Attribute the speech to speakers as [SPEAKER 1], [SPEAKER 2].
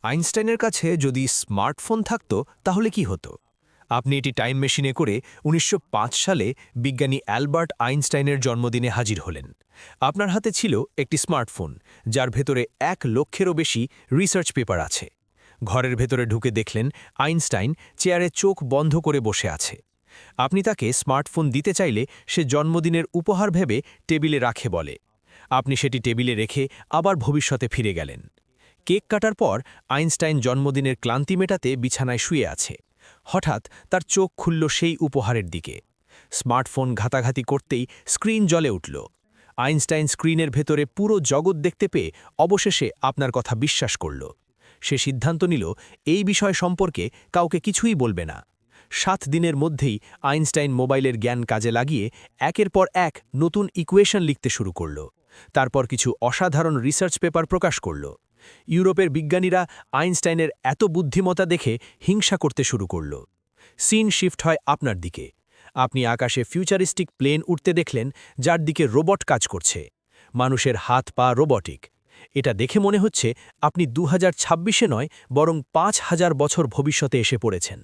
[SPEAKER 1] আইনস্টাইনের কাছে যদি স্মার্টফোন থাকত তাহলে কি হতো? আপনি এটি টাইম মেশিনে করে ১৯০৫ সালে বিজ্ঞানী অ্যালবার্ট আইনস্টাইনের জন্মদিনে হাজির হলেন। আপনার হাতে ছিল একটি স্মার্টফোন, যার ভেতরে ১ লক্ষেরও বেশি রিসার্চ পেপার আছে। ঘরের ভেতরে ঢুকে দেখলেন আইনস্টাইন চেয়ারে চোখ বন্ধ করে বসে আছে। আপনি তাকে স্মার্টফোন দিতে চাইলে সে জন্মদিনের উপহার ভেবে টেবিলে রাখে বলে। আপনি সেটি টেবিলে রেখে আবার ভবিষ্যতে ফিরে গেলেন। কেক কাটার পর আইনস্টাইন জন্মদিনের ক্লান্তি মেটাতে বিছানায় শুয়ে আছে। হঠাৎ তার চোখ খুলল সেই উপহারের দিকে। স্মার্টফোন ঘাতাঘাতি করতেই স্ক্রিন জ্বলে উঠল। আইনস্টাইন স্ক্রিনের ভেতরে পুরো জগৎ দেখতে পেয়ে অবশেষে আপনার কথা বিশ্বাস করল। সে সিদ্ধান্ত নিল এই বিষয় সম্পর্কে কাউকে কিছুই বলবে না। ৭ দিনের মধ্যেই আইনস্টাইন মোবাইলের জ্ঞান কাজে লাগিয়ে একের পর এক নতুন ইকুয়েশন লিখতে শুরু করল। তারপর কিছু অসাধারণ রিসার্চ পেপার প্রকাশ করল। ইউরোপের বিজ্ঞানীরা আইনস্টাইনের এত বুদ্ধিমত্তা দেখে হিংসা করতে শুরু করল। সিন শিফট হয় আপনার দিকে। আপনি আকাশে ফিউচারিস্টিক প্লেন উঠতে দেখলেন, যার দিকে রোবট কাজ করছে। মানুষের হাত পা রোবটিক। এটা দেখে মনে হচ্ছে আপনি ২০২৬-এ নয়, বরং ৫,০০০ বছর ভবিষ্যতে এসে পড়েছেন।